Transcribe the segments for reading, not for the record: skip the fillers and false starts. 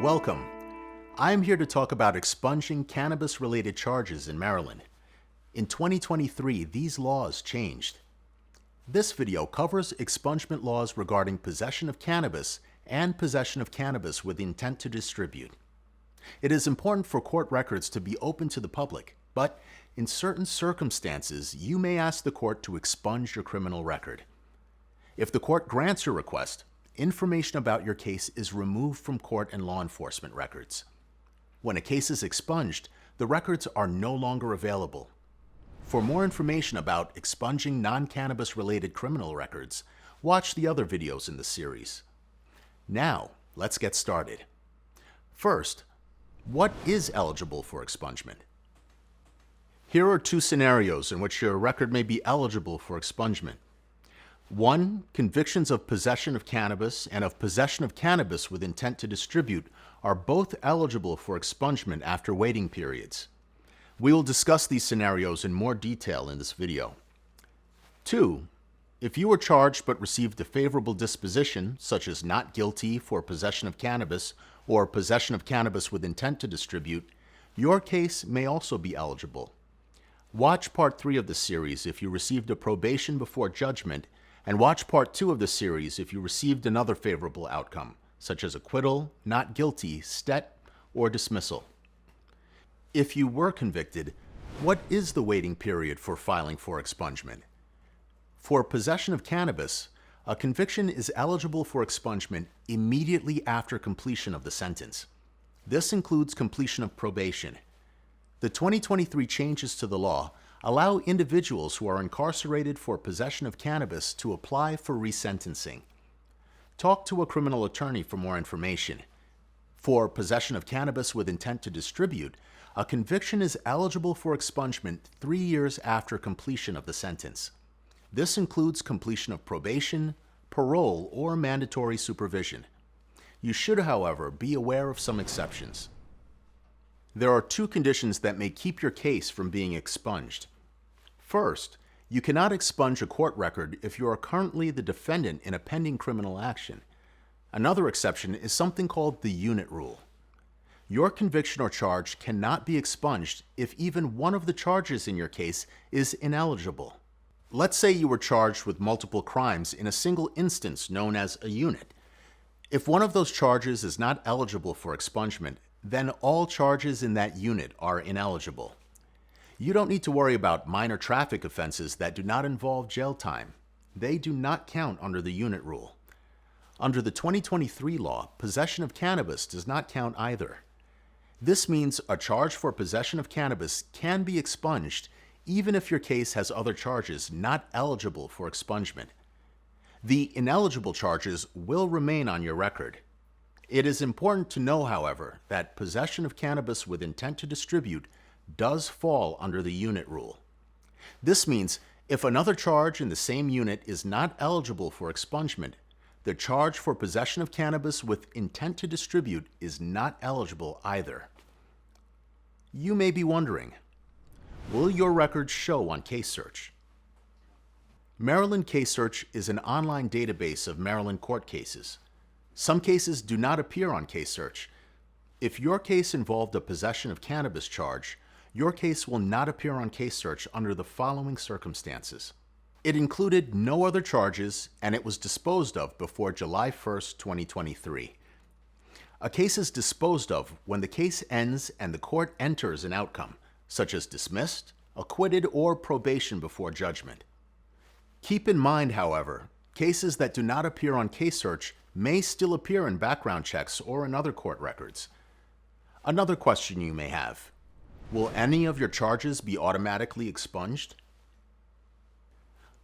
Welcome. I am here to talk about expunging cannabis-related charges in Maryland. In 2023, these laws changed. This video covers expungement laws regarding possession of cannabis and possession of cannabis with intent to distribute. It is important for court records to be open to the public, but in certain circumstances, you may ask the court to expunge your criminal record. If the court grants your request, information about your case is removed from court and law enforcement records. When a case is expunged, the records are no longer available. For more information about expunging non-cannabis related criminal records, watch the other videos in the series. Now, let's get started. First, what is eligible for expungement? Here are two scenarios in which your record may be eligible for expungement. 1. Convictions of possession of cannabis and of possession of cannabis with intent to distribute are both eligible for expungement after waiting periods. We will discuss these scenarios in more detail in this video. 2. If you were charged but received a favorable disposition, such as not guilty for possession of cannabis or possession of cannabis with intent to distribute, your case may also be eligible. Watch Part 3 of the series if you received a probation before judgment, and watch Part 2 of the series if you received another favorable outcome, such as acquittal, not guilty, stet, or dismissal. If you were convicted, what is the waiting period for filing for expungement? For possession of cannabis, a conviction is eligible for expungement immediately after completion of the sentence. This includes completion of probation. The 2023 changes to the law allow individuals who are incarcerated for possession of cannabis to apply for resentencing. Talk to a criminal attorney for more information. For possession of cannabis with intent to distribute, a conviction is eligible for expungement 3 years after completion of the sentence. This includes completion of probation, parole, or mandatory supervision. You should, however, be aware of some exceptions. There are two conditions that may keep your case from being expunged. First, you cannot expunge a court record if you are currently the defendant in a pending criminal action. Another exception is something called the unit rule. Your conviction or charge cannot be expunged if even one of the charges in your case is ineligible. Let's say you were charged with multiple crimes in a single instance known as a unit. If one of those charges is not eligible for expungement, then all charges in that unit are ineligible. You don't need to worry about minor traffic offenses that do not involve jail time. They do not count under the unit rule. Under the 2023 law, possession of cannabis does not count either. This means a charge for possession of cannabis can be expunged even if your case has other charges not eligible for expungement. The ineligible charges will remain on your record. It is important to know, however, that possession of cannabis with intent to distribute does fall under the unit rule. This means if another charge in the same unit is not eligible for expungement, the charge for possession of cannabis with intent to distribute is not eligible either. You may be wondering, will your records show on Case Search? Maryland Case Search is an online database of Maryland court cases. Some cases do not appear on Case Search. If your case involved a possession of cannabis charge, your case will not appear on Case Search under the following circumstances. It included no other charges, and it was disposed of before July 1st, 2023. A case is disposed of when the case ends and the court enters an outcome, such as dismissed, acquitted, or probation before judgment. Keep in mind, however, cases that do not appear on Case Search may still appear in background checks or in other court records. Another question you may have: will any of your charges be automatically expunged?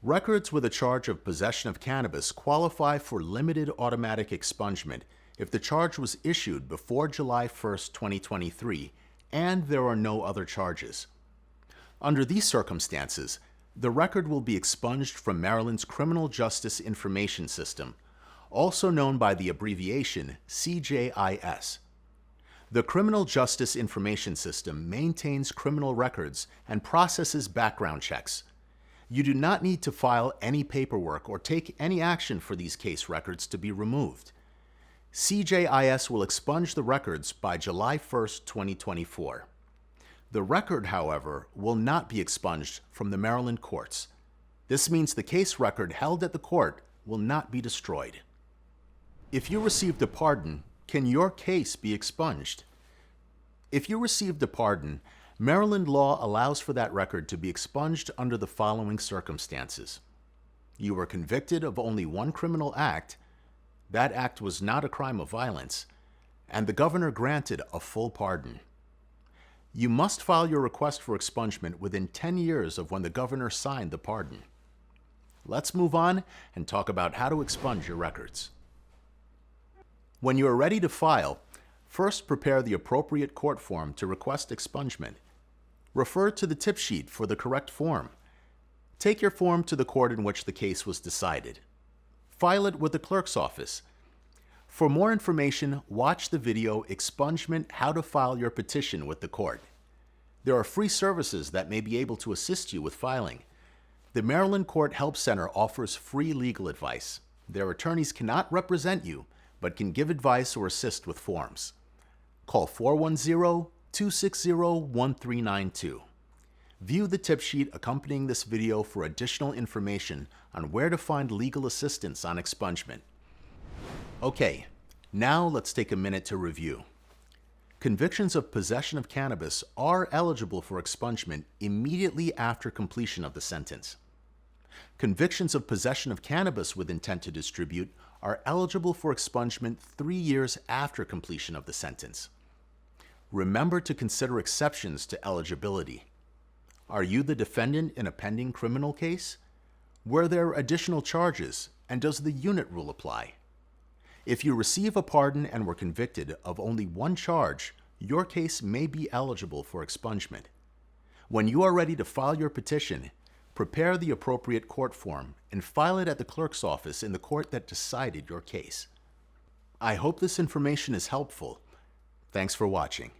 Records with a charge of possession of cannabis qualify for limited automatic expungement if the charge was issued before July 1st, 2023, and there are no other charges. Under these circumstances, the record will be expunged from Maryland's Criminal Justice Information System, also known by the abbreviation CJIS. The Criminal Justice Information System maintains criminal records and processes background checks. You do not need to file any paperwork or take any action for these case records to be removed. CJIS will expunge the records by July 1st, 2024. The record, however, will not be expunged from the Maryland courts. This means the case record held at the court will not be destroyed. If you received a pardon, can your case be expunged? If you received a pardon, Maryland law allows for that record to be expunged under the following circumstances. You were convicted of only one criminal act, that act was not a crime of violence, and the governor granted a full pardon. You must file your request for expungement within 10 years of when the governor signed the pardon. Let's move on and talk about how to expunge your records. When you are ready to file, first prepare the appropriate court form to request expungement. Refer to the tip sheet for the correct form. Take your form to the court in which the case was decided. File it with the clerk's office. For more information, watch the video Expungement: How to File Your Petition with the Court. There are free services that may be able to assist you with filing. The Maryland Court Help Center offers free legal advice. Their attorneys cannot represent you, but can give advice or assist with forms. Call 410-260-1392. View the tip sheet accompanying this video for additional information on where to find legal assistance on expungement. Okay, now let's take a minute to review. Convictions of possession of cannabis are eligible for expungement immediately after completion of the sentence. Convictions of possession of cannabis with intent to distribute are eligible for expungement 3 years after completion of the sentence. Remember to consider exceptions to eligibility. Are you the defendant in a pending criminal case? Were there additional charges, and does the unit rule apply? If you receive a pardon and were convicted of only one charge, your case may be eligible for expungement. When you are ready to file your petition, prepare the appropriate court form and file it at the clerk's office in the court that decided your case. I hope this information is helpful. Thanks for watching.